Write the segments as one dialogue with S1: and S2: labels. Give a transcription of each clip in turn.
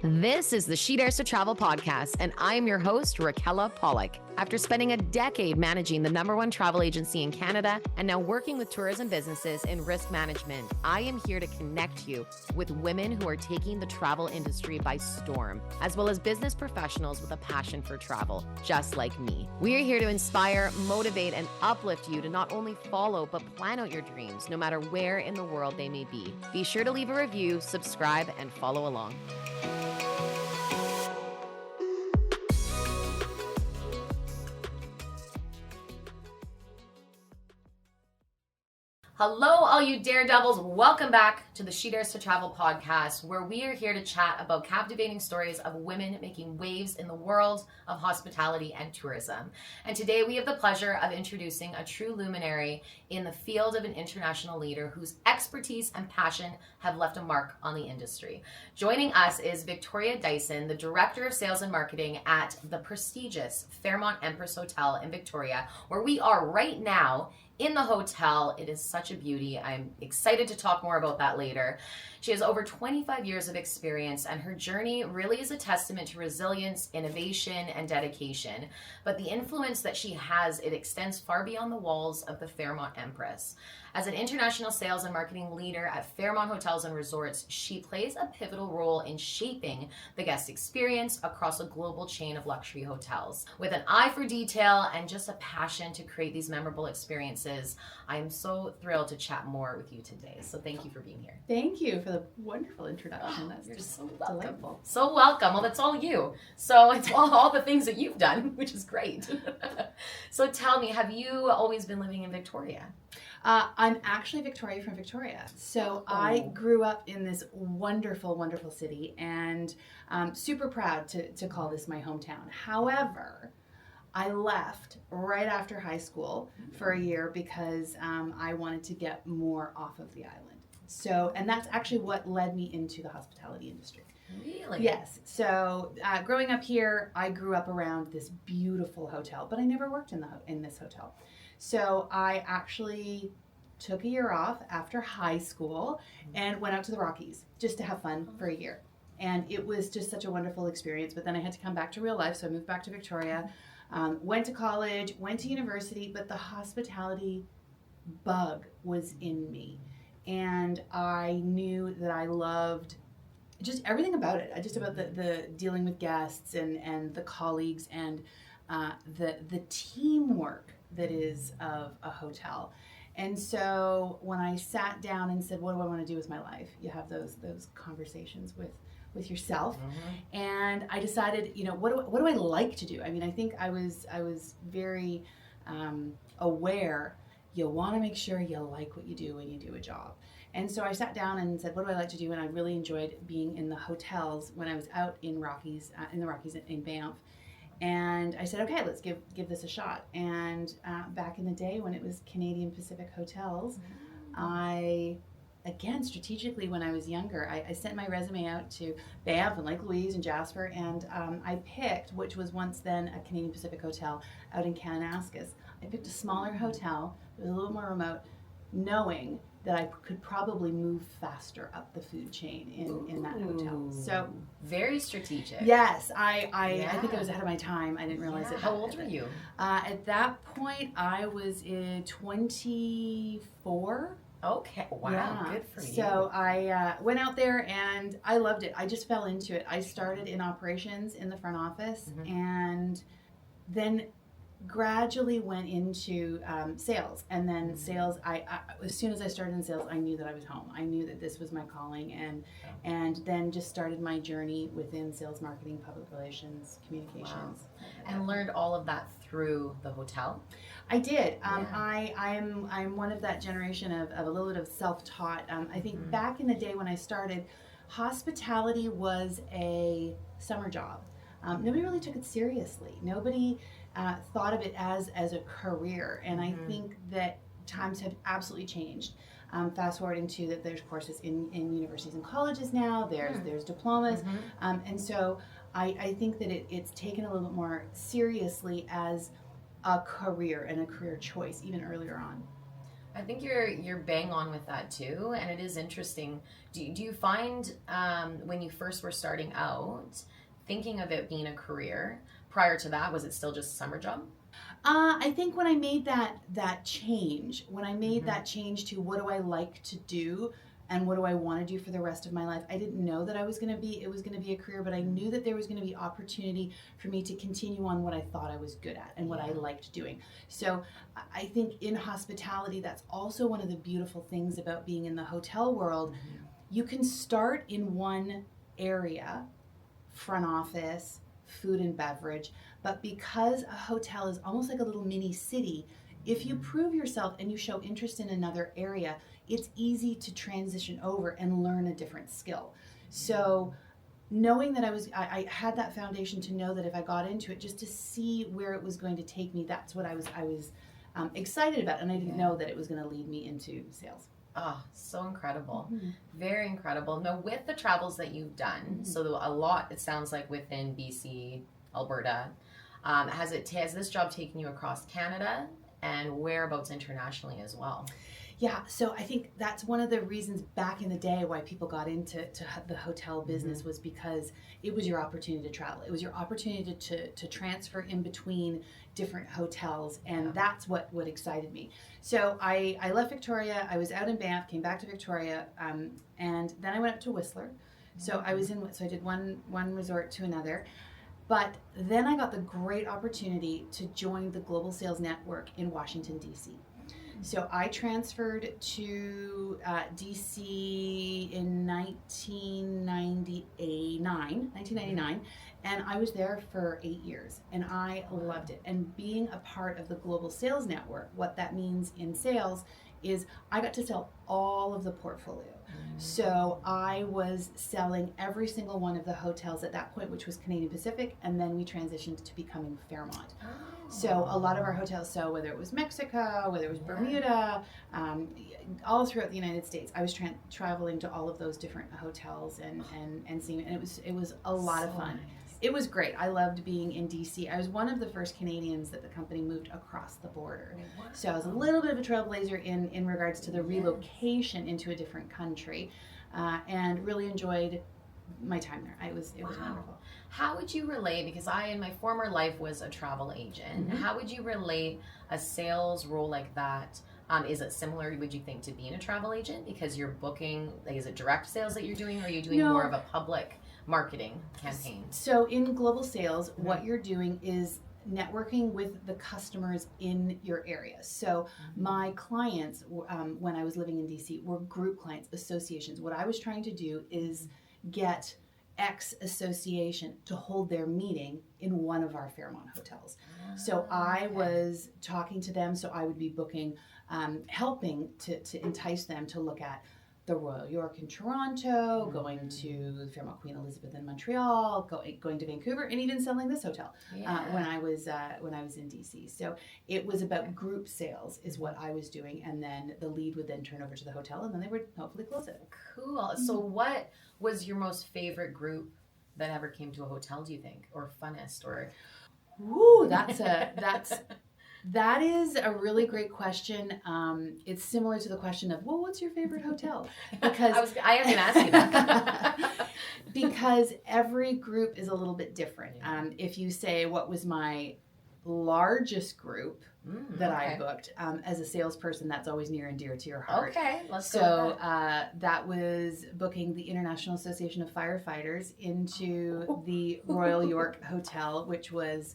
S1: This is the She Dares to Travel podcast, and I am your host, Raquella Pollock. After spending a decade managing the #1 travel agency in Canada and now working with tourism businesses in risk management, I am here to connect you with women who are taking the travel industry by storm, as well as business professionals with a passion for travel, just like me. We are here to inspire, motivate, and uplift you to not only follow, but plan out your dreams, no matter where in the world they may be. Be sure to leave a review, subscribe, and follow along. Hello, all you daredevils. Welcome back to the She Dares to Travel podcast, where we are here to chat about captivating stories of women making waves in the world of hospitality and tourism. And today we have the pleasure of introducing a true luminary in the field of an international leader whose expertise and passion have left a mark on the industry. Joining us is Victoria Dyson, the Director of Sales and Marketing at the prestigious Fairmont Empress Hotel in Victoria, where we are right now in the hotel. It is such a beauty. I'm excited to talk more about that later. She has over 25 years of experience, and her journey really is a testament to resilience, innovation, and dedication. But the influence that she has, it extends far beyond the walls of the Fairmont Empress. As an international sales and marketing leader at Fairmont Hotels and Resorts, she plays a pivotal role in shaping the guest experience across a global chain of luxury hotels. With an eye for detail and just a passion to create these memorable experiences, I am so thrilled to chat more with you today. So thank you for being here.
S2: Thank you for the wonderful introduction. That's
S1: You're
S2: just
S1: so welcome.
S2: delightful.
S1: So welcome. Well, that's all you. So it's all the things that you've done, which is great. So tell me, have you always been living in Victoria?
S2: I'm actually Victoria from Victoria. So I grew up in this wonderful, wonderful city, and super proud to call this my hometown. However, I left right after high school for a year because I wanted to get more off of the island. So, and that's actually what led me into the hospitality industry.
S1: Really?
S2: Yes. So growing up here, I grew up around this beautiful hotel, but I never worked in this hotel. So I actually took a year off after high school and went out to the Rockies just to have fun for a year. And it was just such a wonderful experience. But then I had to come back to real life, so I moved back to Victoria, went to college, went to university, but the hospitality bug was in me. And I knew that I loved just everything about it. Just about the dealing with guests and the colleagues and the teamwork that is of a hotel. And so when I sat down and said, what do I want to do with my life? You have those conversations with yourself. Mm-hmm. And I decided, what do I like to do? I mean, I think I was very aware. You want to make sure you like what you do when you do a job. And so I sat down and said, what do I like to do? And I really enjoyed being in the hotels when I was out in the Rockies in Banff. And I said, okay, let's give this a shot. And back in the day when it was Canadian Pacific Hotels, I, again, strategically when I was younger, I sent my resume out to Banff and Lake Louise and Jasper, and I picked, which was once then a Canadian Pacific Hotel out in Kananaskis. I picked a smaller hotel, it was a little more remote, knowing that I could probably move faster up the food chain in that hotel. So
S1: very strategic.
S2: Yes, I think I was ahead of my time. I didn't realize it.
S1: How old were you?
S2: At that point, I was in 24.
S1: Okay, wow, yeah. Good for you.
S2: So I went out there and I loved it. I just fell into it. I started in operations in the front office, and then gradually went into sales, and then sales. I as soon as I started in sales, I knew that I was home. I knew that this was my calling, and then just started my journey within sales, marketing, public relations, communications,
S1: and learned all of that through the hotel.
S2: I did. I'm one of that generation of a little bit of self-taught. I think back in the day when I started, hospitality was a summer job. Nobody really took it seriously. Nobody thought of it as a career, and I think that times have absolutely changed. Fast forwarding to that, there's courses in universities and colleges now. There's diplomas, and so I think that it's taken a little bit more seriously as a career and a career choice even earlier on.
S1: I think you're bang on with that too, and it is interesting. Do you find when you first were starting out, thinking of it being a career, prior to that, was it still just a summer job?
S2: I think when I made that change, when I made
S1: Mm-hmm.
S2: that change to what do I like to do and what do I want to do for the rest of my life, I didn't know that it was going to be a career, but I knew that there was going to be opportunity for me to continue on what I thought I was good at and what I liked doing. So I think in hospitality, that's also one of the beautiful things about being in the hotel world.
S1: Mm-hmm.
S2: You can start in one area, front office, food and beverage, but because a hotel is almost like a little mini city, if you prove yourself and you show interest in another area, it's easy to transition over and learn a different skill. So knowing that I had that foundation to know that if I got into it, just to see where it was going to take me, that's what I was excited about, and I didn't know that it was going to lead me into sales.
S1: Oh, so incredible.
S2: Mm-hmm.
S1: Very incredible. Now, with the travels that you've done,
S2: Mm-hmm.
S1: so a lot, it sounds like, within BC, Alberta, has this job taken you across Canada and whereabouts internationally as well?
S2: Yeah, so I think that's one of the reasons back in the day why people got into the hotel business was because it was your opportunity to travel. It was your opportunity to transfer in between different hotels, and that's what excited me. So I left Victoria. I was out in Banff, came back to Victoria, and then I went up to Whistler. So I did one resort to another. But then I got the great opportunity to join the Global Sales Network in Washington, D.C. So I transferred to DC in 1999, and I was there for 8 years, and I loved it. And being a part of the Global Sales Network, what that means in sales is I got to sell all of the portfolio. So I was selling every single one of the hotels at that point, which was Canadian Pacific, and then we transitioned to becoming Fairmont. So a lot of our hotels, so whether it was Mexico, whether it was Bermuda, all throughout the United States, I was traveling to all of those different hotels and seeing, and it was a lot of fun.
S1: Nice.
S2: It was great. I loved being in DC. I was one of the first Canadians that the company moved across the border.
S1: Wow.
S2: So I was a little bit of a trailblazer in regards to the relocation into a different country, and really enjoyed my time there. It was wonderful.
S1: How would you relate, because I in my former life was a travel agent, how would you relate a sales role like that? Is it similar, would you think, to being a travel agent, because you're booking, like, is it direct sales that you're doing, or are you doing more of a public marketing campaign?
S2: So in global sales, what you're doing is networking with the customers in your area. So my clients, when I was living in DC, were group clients, associations. What I was trying to do is get X association to hold their meeting in one of our Fairmont hotels. So I was talking to them, so I would be booking, helping to entice them to look at the Royal York in Toronto, going to the Fairmont Queen Elizabeth in Montreal, going to Vancouver, and even selling this hotel when I was in DC. So it was about group sales is what I was doing, and then the lead would then turn over to the hotel, and then they would hopefully close it.
S1: Cool. So what was your most favorite group that ever came to a hotel, do you think, or funnest, or?
S2: Ooh, that is a really great question. It's similar to the question of, well, what's your favorite hotel? Because
S1: I am going to ask you that.
S2: because every group is a little bit different. If you say what was my largest group that I booked as a salesperson, that's always near and dear to your heart.
S1: Okay, let's go.
S2: So that was booking the International Association of Firefighters into the Royal York Hotel, which was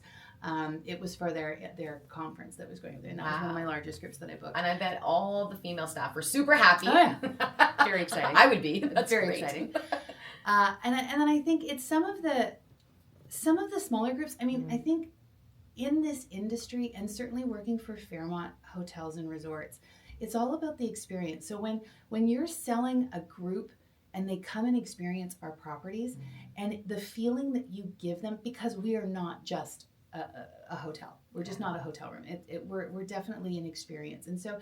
S2: it was for their conference that was going there, and that was one of my largest groups that I booked.
S1: And I bet all the female staff were super happy.
S2: Oh, yeah. Very exciting.
S1: I would be. That's
S2: very
S1: great.
S2: exciting. And then I think it's some of the smaller groups. I mean, I think in this industry, and certainly working for Fairmont Hotels and Resorts, it's all about the experience. So when you're selling a group and they come and experience our properties, and the feeling that you give them, because we are not just a hotel. We're just not a hotel room. We're definitely an experience. And so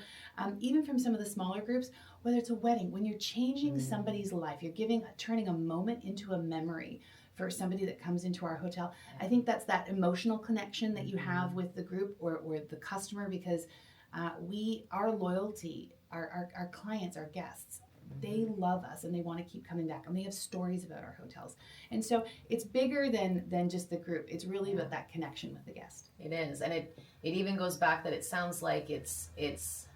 S2: even from some of the smaller groups, whether it's a wedding, when you're changing somebody's life, you're turning a moment into a memory for somebody that comes into our hotel. I think that's that emotional connection that you have with the group or the customer, because Our loyalty, our clients, our guests, they love us and they want to keep coming back, and they have stories about our hotels. And so it's bigger than just the group. It's really about that connection with the guest.
S1: It is. And it even goes back that it sounds like it's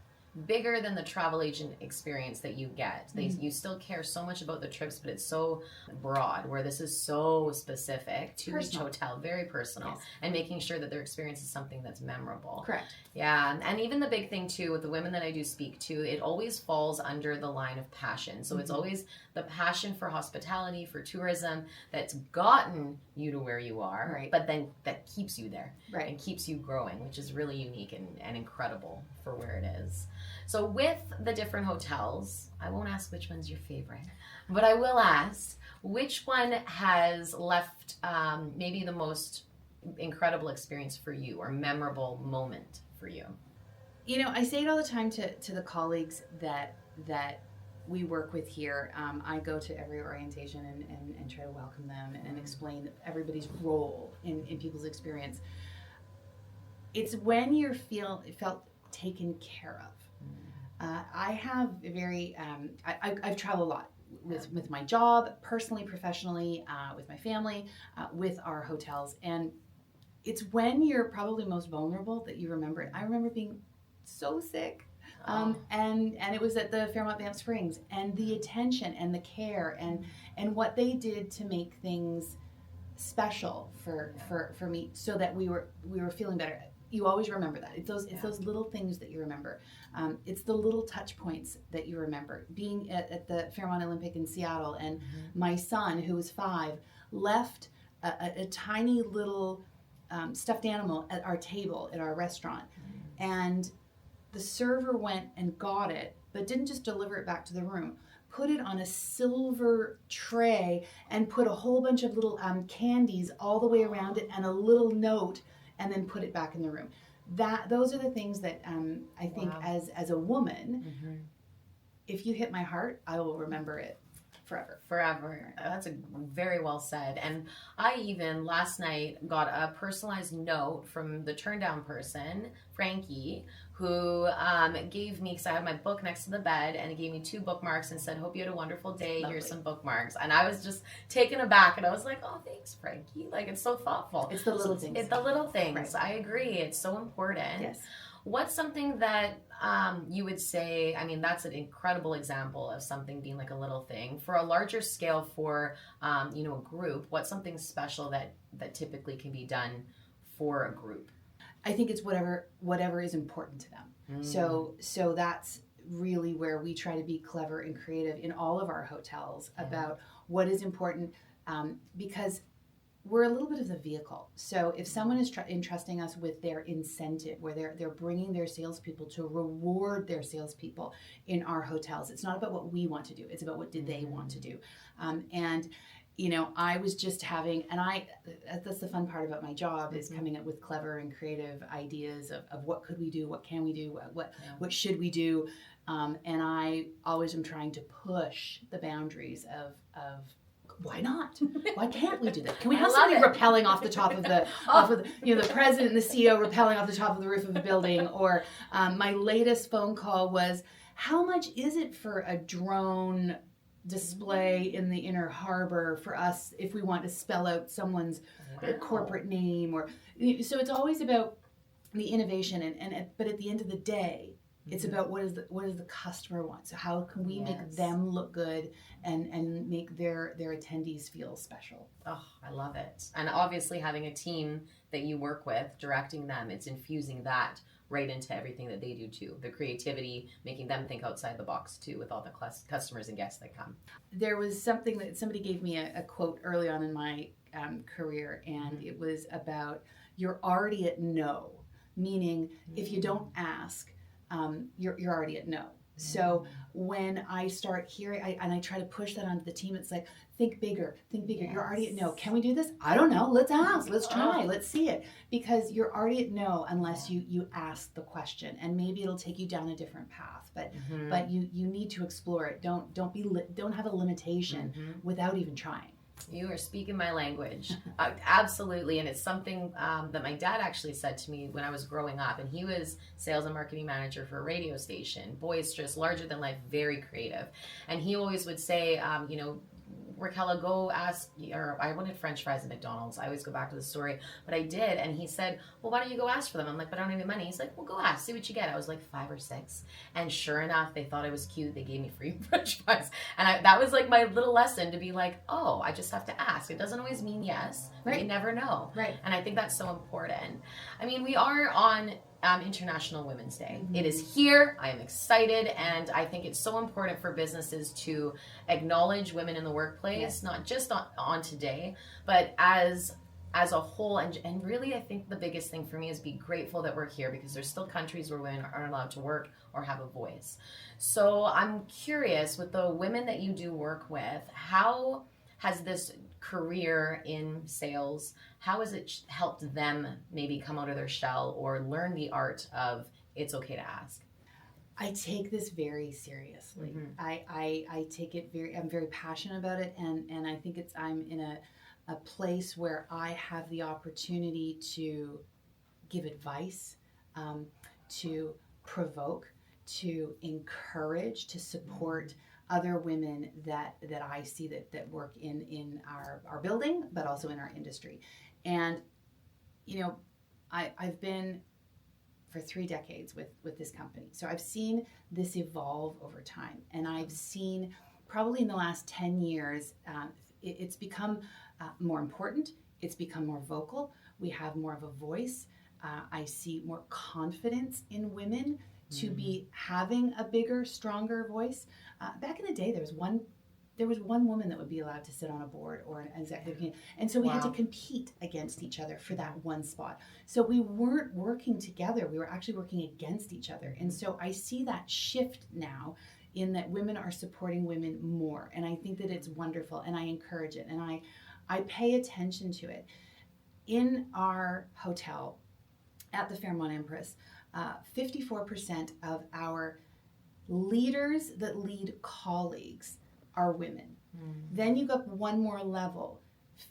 S1: bigger than the travel agent experience that you get. You still care so much about the trips, but it's so broad, where this is so specific to each hotel, very personal,
S2: Yes.
S1: and making sure that their experience is something that's memorable.
S2: Correct.
S1: Yeah, and even the big thing too with the women that I do speak to, it always falls under the line of passion. So it's always the passion for hospitality, for tourism, that's gotten you to where you are,
S2: Right.
S1: but then that keeps you there,
S2: Right.
S1: and keeps you growing, which is really unique and incredible for where it is. So with the different hotels, I won't ask which one's your favorite, but I will ask which one has left maybe the most incredible experience for you, or memorable moment for you.
S2: You know, I say it all the time to the colleagues that we work with here. I go to every orientation and try to welcome them and explain everybody's role in people's experience. It's when you felt taken care of. I have a very, I've traveled a lot with my job, personally, professionally, with my family, with our hotels. And it's when you're probably most vulnerable that you remember it. I remember being so sick. And it was at the Fairmont Banff Springs, and the attention and the care and what they did to make things special for me, so that we were feeling better. You always remember that. It's those little things that you remember. It's the little touch points that you remember. Being at the Fairmont Olympic in Seattle, and my son, who was 5, left a tiny little stuffed animal at our table at our restaurant, and the server went and got it, but didn't just deliver it back to the room. Put it on a silver tray and put a whole bunch of little candies all the way around it and a little note, and then put it back in the room. Those are the things that I think as a woman, if you hit my heart, I will remember it forever.
S1: That's very well said. And I even last night got a personalized note from the turn down person, Frankie, who gave me, because I have my book next to the bed, and he gave me 2 bookmarks and said, "Hope you had a wonderful day.
S2: Lovely.
S1: Here's some bookmarks." And I was just taken aback, and I was like, "Oh, thanks, Frankie." Like, it's so thoughtful.
S2: It's the little things.
S1: It's the little things.
S2: Right.
S1: I agree. It's so important.
S2: Yes.
S1: What's something that you would say, I mean, that's an incredible example of something being like a little thing. For a larger scale, for, a group, what's something special that typically can be done for a group?
S2: I think it's whatever is important to them. So that's really where we try to be clever and creative in all of our hotels about what is important, because we're a little bit of the vehicle. So if someone is entrusting us with their incentive, where they're bringing their salespeople to reward their salespeople in our hotels, it's not about what we want to do. It's about what did they want to do. And I was just having, that's the fun part about my job, is coming up with clever and creative ideas of what could we do, what can we do, what should we do. And I always am trying to push the boundaries of why not? Why can't we do that? Can we have somebody rappelling off the top of the president and the CEO rappelling off the top of the roof of the building? Or my latest phone call was, how much is it for a drone display in the inner harbor for us if we want to spell out someone's corporate name? Or so it's always about the innovation, but at the end of the day, it's about what does the customer want. So how can we make them look good and make their attendees feel special?
S1: Oh, I love it. And obviously having a team that you work with, directing them, it's infusing that right into everything that they do too. The creativity, making them think outside the box too, with all the customers and guests that come.
S2: There was something that somebody gave me a quote early on in my career, and it was about, you're already at no, meaning if you don't ask, you're already at no. So when I start hearing, I try to push that onto the team, it's like, think bigger. Yes. You're already at no. Can we do this? I don't know. Let's ask. Let's try. Let's see it. Because you're already at no unless you ask the question, and maybe it'll take you down a different path. But you need to explore it. Don't have a limitation without even trying.
S1: You are speaking my language. Absolutely. And it's something that my dad actually said to me when I was growing up. And he was sales and marketing manager for a radio station, boisterous, larger than life, very creative. And he always would say, Raquel, go ask, or I wanted French fries at McDonald's. I always go back to the story, but I did. And he said, well, why don't you go ask for them? I'm like, but I don't have any money. He's like, well, go ask, see what you get. I was like 5 or 6. And sure enough, they thought I was cute. They gave me free French fries. And that was like my little lesson to be like, oh, I just have to ask. It doesn't always mean yes. Right. You never know.
S2: Right.
S1: And I think that's so important. I mean, we are on International Women's Day.
S2: Mm-hmm.
S1: It is here. I am excited, and I think it's so important for businesses to acknowledge women in the workplace, yes. Not just on today, but as a whole. And really, I think the biggest thing for me is be grateful that we're here, because there's still countries where women aren't allowed to work or have a voice. So I'm curious, with the women that you do work with, how has this career in sales, how has it helped them maybe come out of their shell or learn the art of it's okay to ask?
S2: I take this very seriously.
S1: Mm-hmm.
S2: I take it I'm very passionate about it, and I think I'm in a place where I have the opportunity to give advice, to provoke, to encourage, to support other women that I see that work in our building, but also in our industry. And, I've been for 3 decades with this company. So I've seen this evolve over time. And I've seen probably in the last 10 years, it's become more important. It's become more vocal. We have more of a voice. I see more confidence in women to be having a bigger, stronger voice. Back in the day, there was one woman that would be allowed to sit on a board or an executive committee. And so we had to compete against each other for that one spot. So we weren't working together. We were actually working against each other. And so I see that shift now in that women are supporting women more. And I think that it's wonderful, and I encourage it. And I pay attention to it. In our hotel at the Fairmont Empress, 54% of our leaders that lead colleagues are women. Mm-hmm. Then you go up one more level.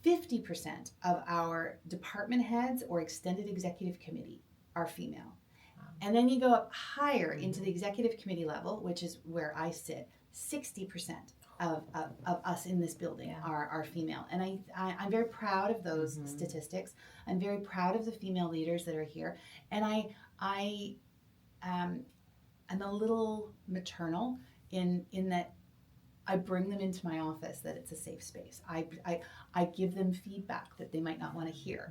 S2: 50% of our department heads or extended executive committee are female. Wow. And then you go up higher into the executive committee level, which is where I sit. 60% of us in this building are female. And I'm very proud of those statistics. I'm very proud of the female leaders that are here. And I'm a little maternal in that I bring them into my office, that it's a safe space. I give them feedback that they might not want to hear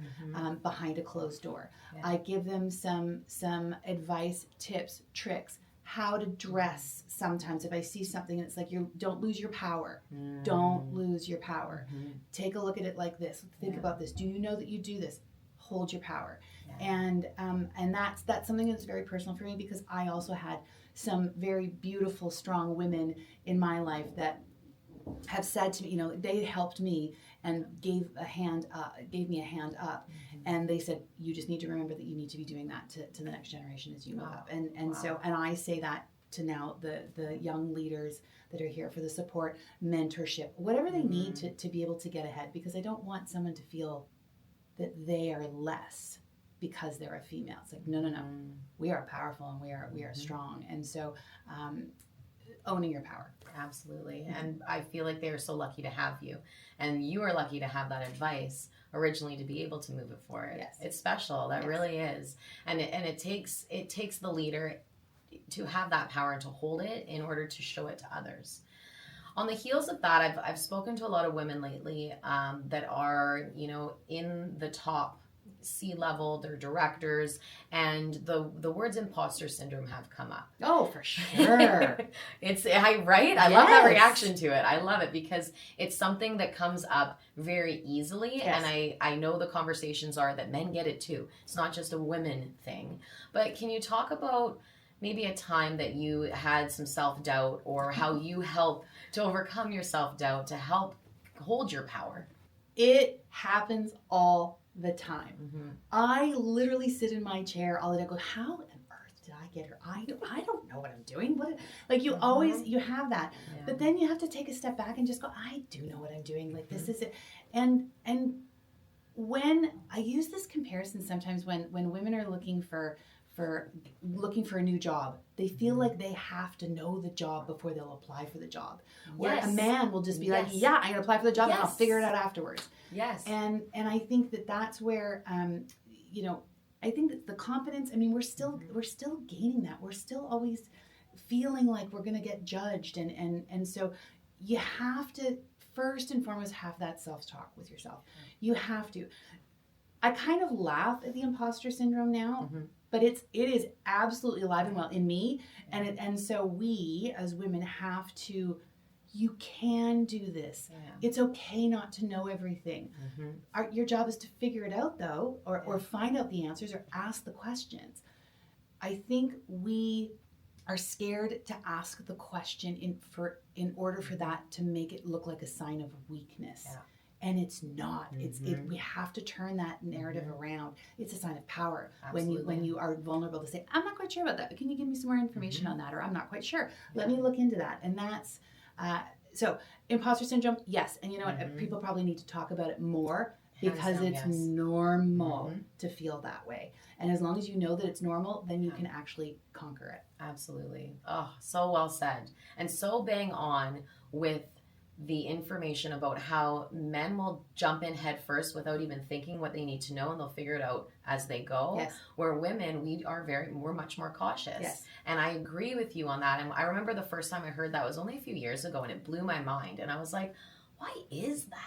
S2: behind a closed door. Yeah. I give them some advice, tips, tricks, how to dress. Sometimes if I see something and it's like, don't lose your power. Don't lose your power. Take a look at it like this. Think about this. Do you know that you do this? Hold your power. Yeah. And that's something that's very personal for me, because I also had some very beautiful, strong women in my life that have said to me, they helped me and gave me a hand up. And they said, you just need to remember that you need to be doing that to the next generation as you move up. And so I say that to now the young leaders that are here for the support, mentorship, whatever they need to be able to get ahead, because I don't want someone to feel that they are less because they're a female. It's like, no. We are powerful and we are strong. And so owning your power.
S1: Absolutely. And I feel like they are so lucky to have you. And you are lucky to have that advice originally to be able to move it forward.
S2: Yes.
S1: It's special. That really is. And it takes the leader to have that power and to hold it in order to show it to others. On the heels of that, I've spoken to a lot of women lately that are, in the top C-level, they're directors, and the words imposter syndrome have come up.
S2: Oh, for sure.
S1: Right? I love that reaction to it. I love it because it's something that comes up very easily. Yes. And I know the conversations are that men get it too. It's not just a women thing. But can you talk about maybe a time that you had some self-doubt, or how you help to overcome your self-doubt to help hold your power?
S2: It happens all the time. I literally sit in my chair all the day and go, how on earth did I get her. I don't know what I'm doing. Like you always, you have that.
S1: Yeah.
S2: But then you have to take a step back and just go, I do know what I'm doing. Like this is it. And when I use this comparison sometimes when women are looking for a new job, they feel like they have to know the job before they'll apply for the job. Where a man will just be like, yeah, I'm gonna apply for the job and I'll figure it out afterwards.
S1: Yes.
S2: And I think that's where you know, I think that the confidence, I mean, we're still gaining that. We're still always feeling like we're gonna get judged, and so you have to first and foremost have that self-talk with yourself. You have to. I kind of laugh at the imposter syndrome now, but it is absolutely alive and well in me, and so we as women have to. You can do this. Yeah. It's okay not to know everything. Your job is to figure it out, though, or find out the answers or ask the questions. I think we are scared to ask the question in order for that to make it look like a sign of weakness. Yeah. And it's not. We have to turn that narrative around. It's a sign of power. Absolutely. When you are vulnerable to say, I'm not quite sure about that, but can you give me some more information on that? Or I'm not quite sure. Let me look into that. And that's so imposter syndrome, yes. And you know what? People probably need to talk about it more because it's normal to feel that way. And as long as you know that it's normal, then you can actually conquer it.
S1: Absolutely. Oh, so well said. And so bang on with the information about how men will jump in head first without even thinking what they need to know, and they'll figure it out as they go. Yes. Where women, we're much more cautious. Yes. And I agree with you on that. And I remember the first time I heard that was only a few years ago, and it blew my mind. And I was like, why is that?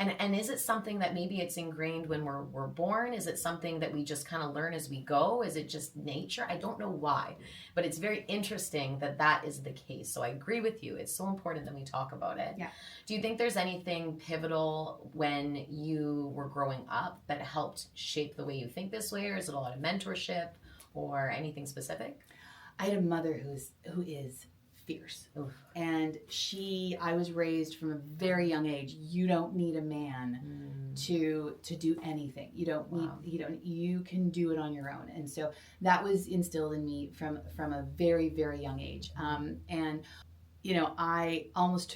S1: And is it something that maybe it's ingrained when we're born? Is it something that we just kind of learn as we go? Is it just nature? I don't know why, but it's very interesting that is the case. So I agree with you. It's so important that we talk about it. Yeah. Do you think there's anything pivotal when you were growing up that helped shape the way you think this way, or is it a lot of mentorship or anything specific?
S2: I had a mother who is fierce. Oof. And I was raised from a very young age. You don't need a man to do anything. You can do it on your own. And so that was instilled in me from a very, very young age. And you know, I almost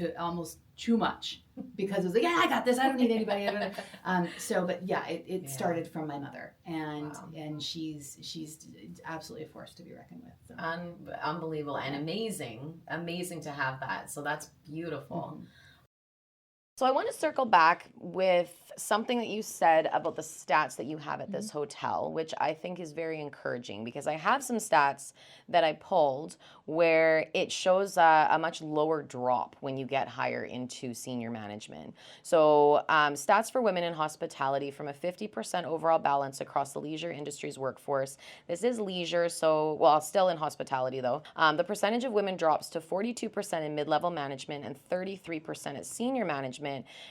S2: too much because it was like, yeah, I got this. I don't need anybody. But yeah, it started from my mother, and she's absolutely a force to be reckoned with. So.
S1: Unbelievable and amazing to have that. So that's beautiful. So I want to circle back with something that you said about the stats that you have at this hotel, which I think is very encouraging, because I have some stats that I pulled where it shows a much lower drop when you get higher into senior management. So stats for women in hospitality from a 50% overall balance across the leisure industry's workforce. This is leisure, so, well, still in hospitality though. The percentage of women drops to 42% in mid-level management and 33% at senior management.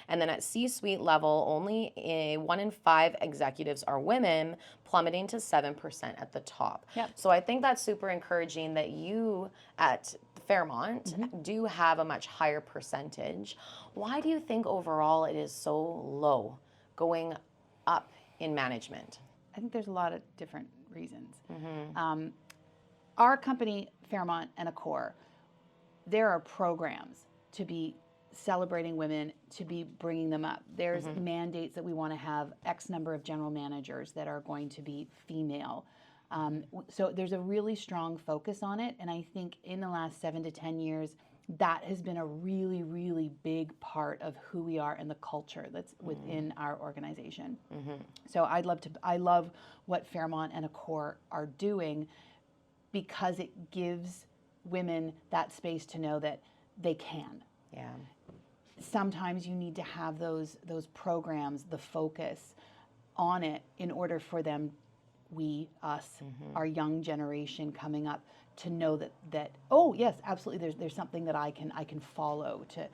S1: And then at C-suite level, only 1 in 5 executives are women, plummeting to 7% at the top. Yep. So I think that's super encouraging that you at Fairmont do have a much higher percentage. Why do you think overall it is so low going up in management?
S2: I think there's a lot of different reasons. Our company, Fairmont and Accor, there are programs to be celebrating women, to be bringing them up. There's mandates that we want to have X number of general managers that are going to be female. So there's a really strong focus on it. And I think in the last 7 to 10 years, that has been a really, really big part of who we are and the culture that's within our organization. So I love what Fairmont and Accor are doing, because it gives women that space to know that they can. Yeah. Sometimes you need to have those programs, the focus on it, in order for them, our young generation coming up, to know that oh yes, absolutely, there's something that I can follow to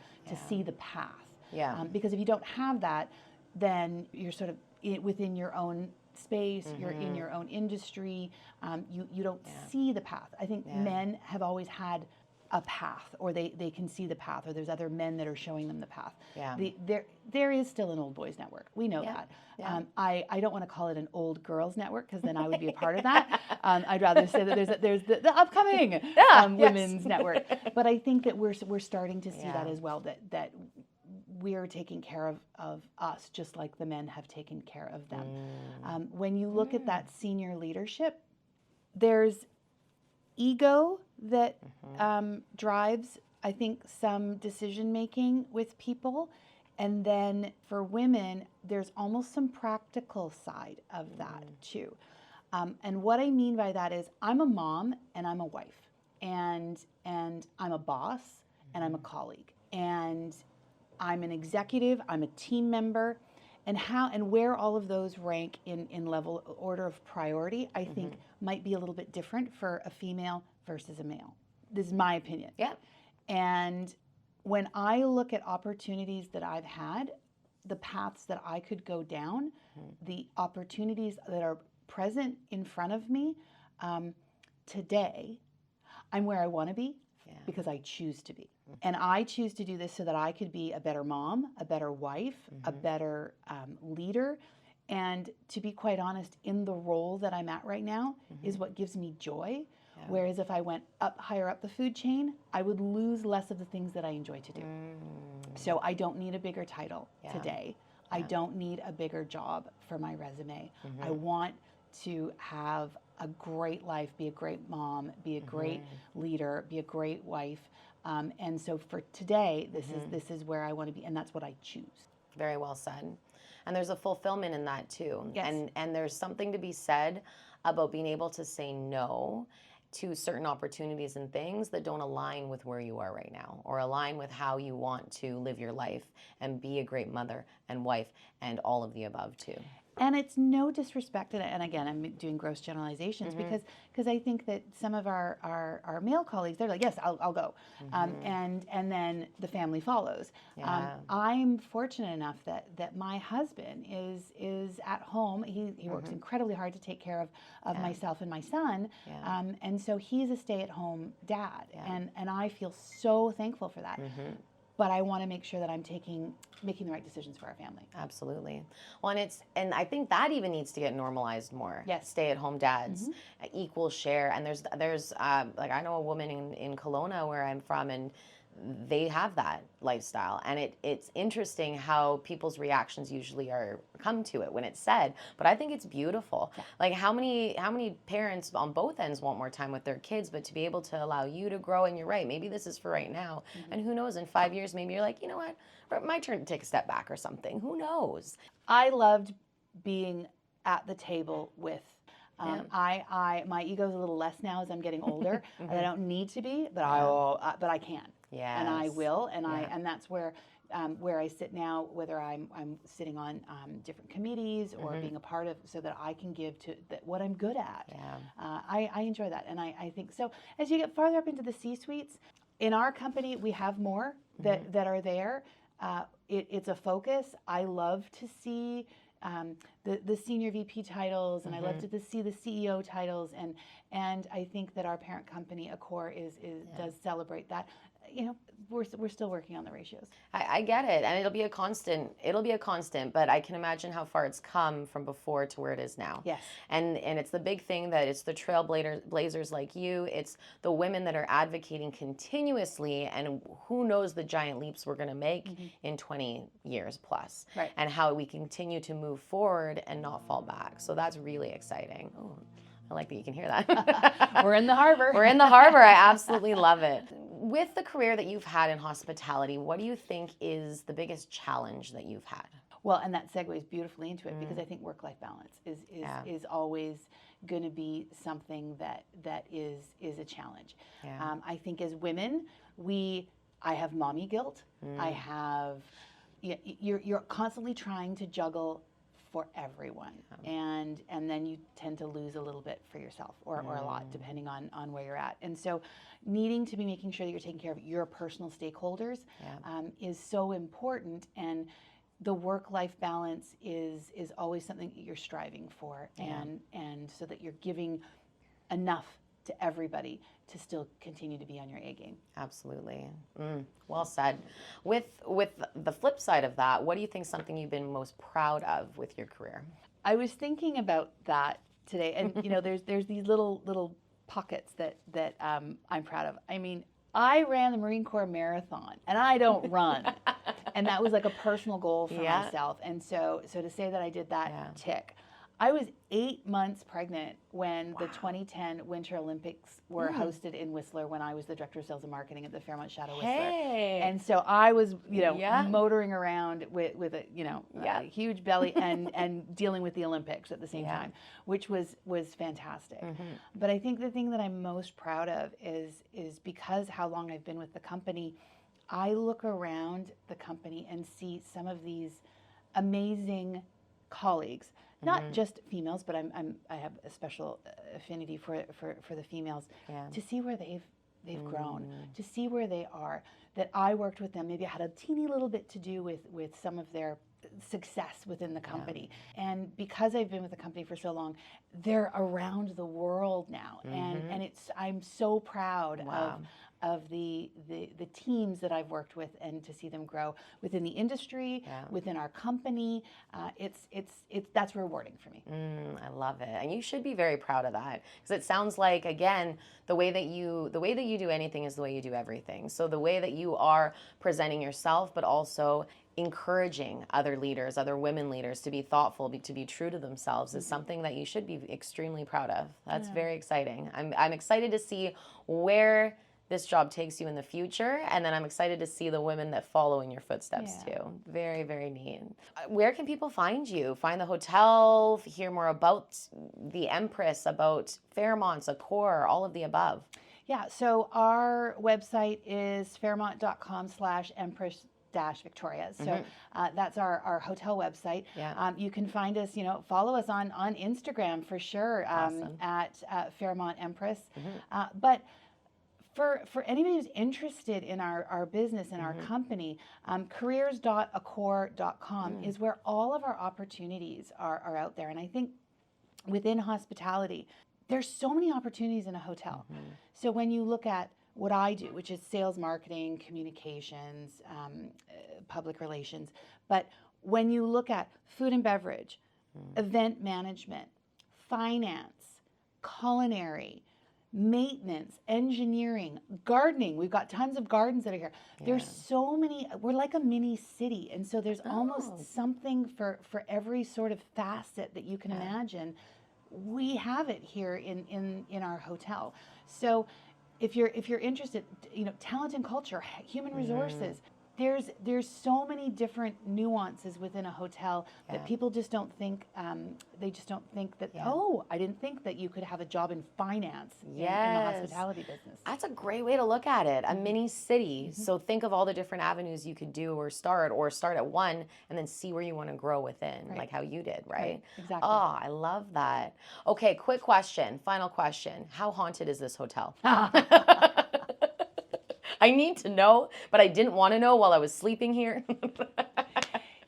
S2: see the path. Yeah. Because if you don't have that, then you're sort of within your own space, you're in your own industry, you don't see the path. I think men have always had a path, or they can see the path, or there's other men that are showing them the path.
S1: Yeah.
S2: There is still an old boys network. We know that.
S1: Yeah.
S2: I don't want to call it an old girls network, because then I would be a part of that. I'd rather say that there's the upcoming women's network. But I think that we're starting to see that as well, that we're taking care of us just like the men have taken care of them. When you look at that senior leadership, there's ego that drives, I think, some decision making with people. And then for women, there's almost some practical side of that too. And what I mean by that is, I'm a mom and I'm a wife, and I'm a boss and I'm a colleague, and I'm an executive, I'm a team member, and where all of those rank in level order of priority, I think might be a little bit different for a female versus a male. This is my opinion.
S1: Yeah.
S2: And when I look at opportunities that I've had, the paths that I could go down, the opportunities that are present in front of me, today, I'm where I want to be because I choose to be. And I choose to do this so that I could be a better mom, a better wife, a better leader. And to be quite honest, in the role that I'm at right now is what gives me joy. Yeah. Whereas if I went higher up the food chain, I would lose less of the things that I enjoy to do. So I don't need a bigger title today. I don't need a bigger job for my resume. I want to have a great life, be a great mom, be a great leader, be a great wife. And so for today, this is where I want to be, and that's what I choose.
S1: Very well said. And there's a fulfillment in that too.
S2: Yes.
S1: And there's something to be said about being able to say no to certain opportunities and things that don't align with where you are right now, or align with how you want to live your life and be a great mother and wife and all of the above too.
S2: And it's no disrespect, and again, I'm doing gross generalizations because I think that some of our male colleagues, they're like, yes, I'll go, and then the family follows. I'm fortunate enough that my husband is at home. He works incredibly hard to take care of myself and my son, and so he's a stay-at-home dad, and I feel so thankful for that. But I want to make sure that I'm making the right decisions for our family.
S1: Absolutely. Well, and I think that even needs to get normalized more.
S2: Yes.
S1: Stay-at-home dads, equal share. And there's like, I know a woman in Kelowna where I'm from, and they have that lifestyle, and it's interesting how people's reactions usually come to it when it's said, but I think it's beautiful. Like how many parents on both ends want more time with their kids, but to be able to allow you to grow, and you're right, maybe this is for right now, and who knows, in 5 years maybe you're like, you know what, my turn to take a step back or something. Who knows?
S2: I loved being at the table with. My ego's a little less now as I'm getting older, and I don't need to be, but I can.
S1: Yes.
S2: And I will, and that's where I sit now, whether I'm sitting on different committees or being a part of, so that I can give to what I'm good at. I enjoy that, and I think so. As you get farther up into the C-suites, in our company, we have more that are there. It's a focus. I love to see the senior VP titles, and I love to see the CEO titles, and I think that our parent company, Accor, does celebrate that. You know, we're still working on the ratios.
S1: I get it, and it'll be a constant, but I can imagine how far it's come from before to where it is now.
S2: Yes.
S1: And it's the big thing that it's the trailblazers like you, it's the women that are advocating continuously, and who knows the giant leaps we're going to make in 20 years plus.
S2: Right.
S1: And how we continue to move forward and not fall back. So that's really exciting. Oh, I like that you can hear that.
S2: We're in the harbor.
S1: We're in the harbor. I absolutely love it. With the career that you've had in hospitality, what do you think is the biggest challenge that you've had?
S2: Well, and that segues beautifully into it, because I think work-life balance is always going to be something that is a challenge. I think as women, I have mommy guilt. I have, you're constantly trying to juggle for everyone, and then you tend to lose a little bit for yourself, or a lot, depending on where you're at. And so needing to be making sure that you're taking care of your personal stakeholders is so important, and the work-life balance is always something that you're striving for, and so that you're giving enough to everybody to still continue to be on your A game.
S1: Absolutely. Well said. With the flip side of that, what do you think is something you've been most proud of with your career?
S2: I was thinking about that today, and there's these little pockets that I'm proud of. I mean, I ran the Marine Corps Marathon, and I don't run, and that was like a personal goal for myself. And so to say that I did that tick. I was 8 months pregnant when the 2010 Winter Olympics were hosted in Whistler, when I was the director of sales and marketing at the Fairmont Whistler. And so I was, motoring around with a huge belly and dealing with the Olympics at the same time, which was fantastic. But I think the thing that I'm most proud of is because how long I've been with the company, I look around the company and see some of these amazing colleagues. Not just females, but I have a special affinity for the females. To see where they've grown, to see where they are. That I worked with them. Maybe I had a teeny little bit to do with some of their success within the company. And because I've been with the company for so long, they're around the world now, and I'm so proud of the teams that I've worked with, and to see them grow within the industry, within our company. That's rewarding for me.
S1: I love it, and you should be very proud of that, because it sounds like, again, the way that you do anything is the way you do everything. So the way that you are presenting yourself, but also encouraging other leaders, other women leaders, to be thoughtful, to be true to themselves, is something that you should be extremely proud of. That's very exciting. I'm excited to see where this job takes you in the future, and then I'm excited to see the women that follow in your footsteps too. Very, very neat. Where can people find you? Find the hotel, hear more about the Empress, about Fairmont, Accor, all of the above.
S2: Yeah, so our website is fairmont.com/Empress Victoria. So that's our hotel website. You can find us, follow us on Instagram for sure, at Fairmont Empress. But for anybody who's interested in our business and our company, careers.accor.com is where all of our opportunities are out there. And I think within hospitality, there's so many opportunities in a hotel. So when you look at what I do, which is sales, marketing, communications, public relations, but when you look at food and beverage, event management, finance, culinary, maintenance, engineering, gardening. We've got tons of gardens that are here. There's so many. We're like a mini city, and so there's almost something for every sort of facet that you can imagine. We have it here in our hotel. So if you're interested, talent and culture, human resources. There's so many different nuances within a hotel that people just don't think. They just don't think that. Oh, I didn't think that you could have a job in finance in the hospitality business.
S1: That's a great way to look at it. A mini city. So think of all the different avenues you could do, or start at one, and then see where you want to grow within, like how you did, right?
S2: Exactly.
S1: Oh, I love that. Okay, quick question, final question. How haunted is this hotel? I need to know, but I didn't want to know while I was sleeping here.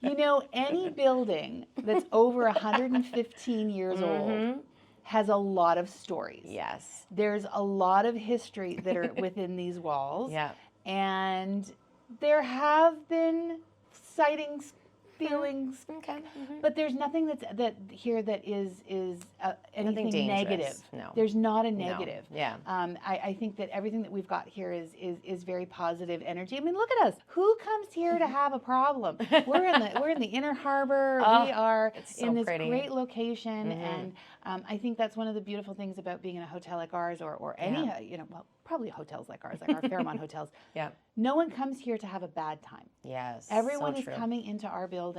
S2: Any building that's over 115 years old has a lot of stories.
S1: Yes.
S2: There's a lot of history that are within these walls. And there have been sightings, feelings, but there's nothing that is anything negative.
S1: No,
S2: there's not a negative.
S1: No.
S2: I think that everything that we've got here is very positive energy. I mean, look at us. Who comes here to have a problem? We're in the Inner Harbor. We are in this great location, and I think that's one of the beautiful things about being in a hotel like ours, or any probably hotels like ours, like our Fairmont hotels. No one comes here to have a bad time.
S1: Yes.
S2: Everyone is coming into our building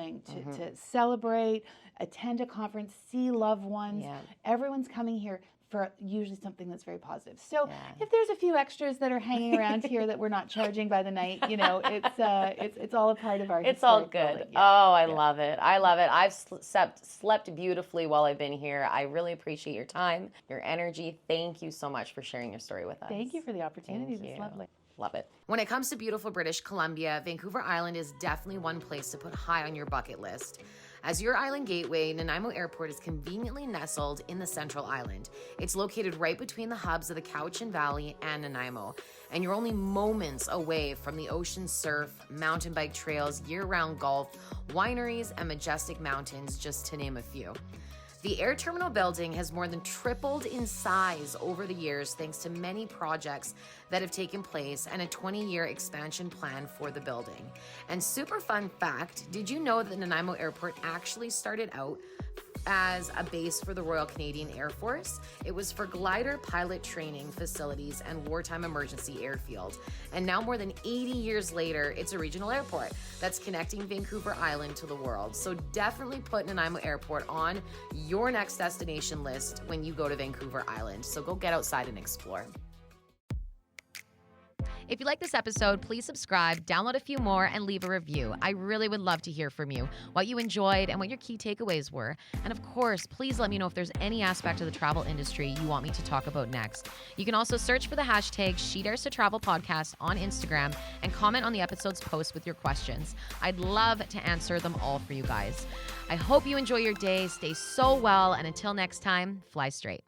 S2: to celebrate, attend a conference, see loved ones. Everyone's coming here for usually something that's very positive. So if there's a few extras that are hanging around here that we're not charging by the night, it's all a part of our.
S1: It's all good. I love it. I love it. I've slept beautifully while I've been here. I really appreciate your time, your energy. Thank you so much for sharing your story with us.
S2: Thank you for the opportunity. It's lovely.
S1: Love it. When it comes to beautiful British Columbia, Vancouver Island is definitely one place to put high on your bucket list. As your island gateway, Nanaimo Airport is conveniently nestled in the Central Island. It's located right between the hubs of the Cowichan Valley and Nanaimo, and you're only moments away from the ocean surf, mountain bike trails, year-round golf, wineries, and majestic mountains, just to name a few. The air terminal building has more than tripled in size over the years thanks to many projects that have taken place and a 20-year expansion plan for the building. And super fun fact, did you know that Nanaimo Airport actually started out as a base for the Royal Canadian Air Force? It was for glider pilot training facilities and wartime emergency airfield. And now more than 80 years later, it's a regional airport that's connecting Vancouver Island to the world. So definitely put Nanaimo Airport on your next destination list when you go to Vancouver Island. So go get outside and explore. If you like this episode, please subscribe, download a few more, and leave a review. I really would love to hear from you, what you enjoyed and what your key takeaways were. And of course, please let me know if there's any aspect of the travel industry you want me to talk about next. You can also search for the hashtag #SheDaresToTravelPodcast on Instagram and comment on the episode's post with your questions. I'd love to answer them all for you guys. I hope you enjoy your day, stay so well, and until next time, fly straight.